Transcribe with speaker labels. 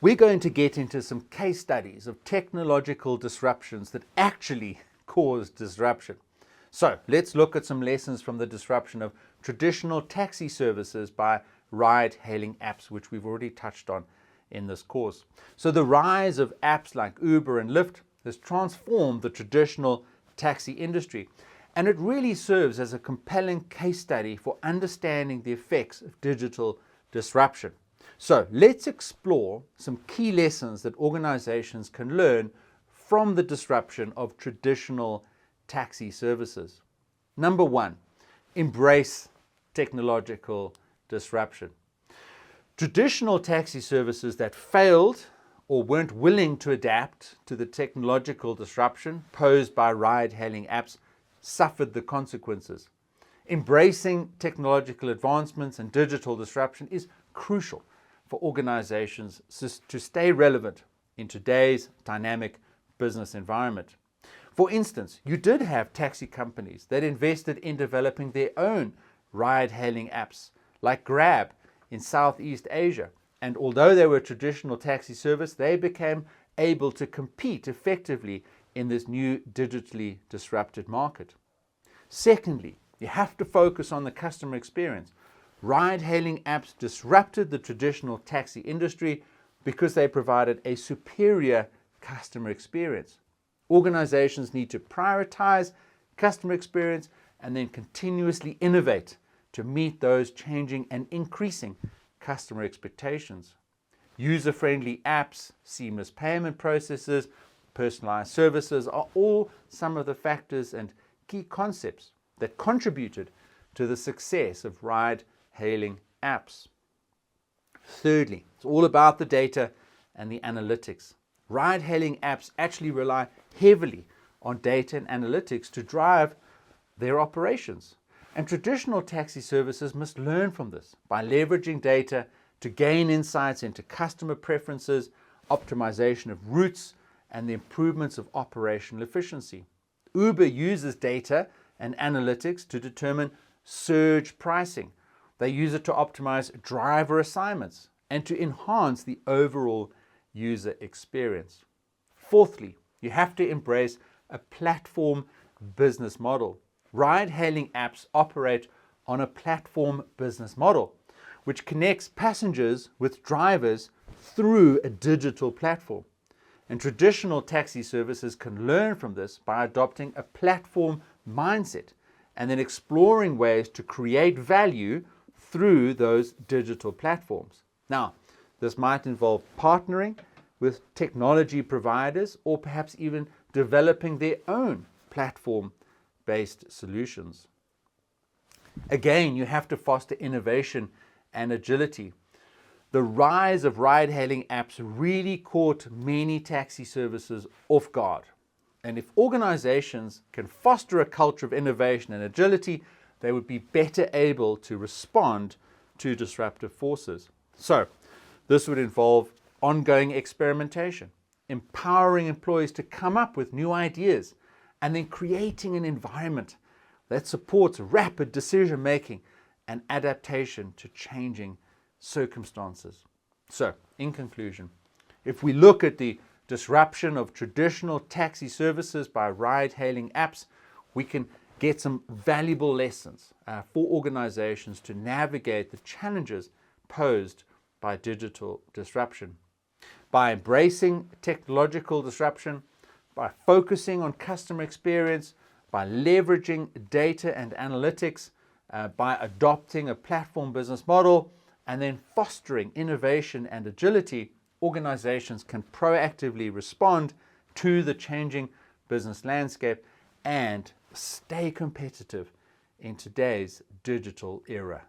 Speaker 1: we're going to get into some case studies of technological disruptions that actually caused disruption. So let's look at some lessons from the disruption of traditional taxi services by ride-hailing apps, which we've already touched on in this course. So the rise of apps like Uber and Lyft has transformed the traditional taxi industry, and it really serves as a compelling case study for understanding the effects of digital disruption. So let's explore some key lessons that organizations can learn from the disruption of traditional taxi services. Number one, embrace technological disruption. Traditional taxi services that failed or weren't willing to adapt to the technological disruption posed by ride-hailing apps suffered the consequences. Embracing technological advancements and digital disruption is crucial for organizations to stay relevant in today's dynamic business environment. For instance, you did have taxi companies that invested in developing their own ride-hailing apps, like Grab in Southeast Asia. And although they were a traditional taxi service, they became able to compete effectively in this new digitally disrupted market. Secondly, you have to focus on the customer experience. Ride-hailing apps disrupted the traditional taxi industry because they provided a superior customer experience. Organizations need to prioritize customer experience and then continuously innovate to meet those changing and increasing customer expectations. User-friendly apps, seamless payment processes, personalized services are all some of the factors and key concepts that contributed to the success of ride-hailing apps. Thirdly, it's all about the data and the analytics. Ride-hailing apps actually rely heavily on data and analytics to drive their operations. And traditional taxi services must learn from this by leveraging data to gain insights into customer preferences, optimization of routes, and the improvements of operational efficiency. Uber uses data and analytics to determine surge pricing. They use it to optimize driver assignments and to enhance the overall user experience. Fourthly, you have to embrace a platform business model. Ride-hailing apps operate on a platform business model, which connects passengers with drivers through a digital platform. And traditional taxi services can learn from this by adopting a platform mindset and then exploring ways to create value through those digital platforms. Now, this might involve partnering with technology providers or perhaps even developing their own platform-based solutions. Again, you have to foster innovation and agility. The rise of ride-hailing apps really caught many taxi services off guard. And if organizations can foster a culture of innovation and agility, they would be better able to respond to disruptive forces. So, this would involve ongoing experimentation, empowering employees to come up with new ideas, and then creating an environment that supports rapid decision-making and adaptation to changing circumstances. So, in conclusion, if we look at the disruption of traditional taxi services by ride-hailing apps, we can get some valuable lessons for organizations to navigate the challenges posed by digital disruption. By embracing technological disruption, by focusing on customer experience, by leveraging data and analytics, by adopting a platform business model, and then fostering innovation and agility, organizations can proactively respond to the changing business landscape and stay competitive in today's digital era.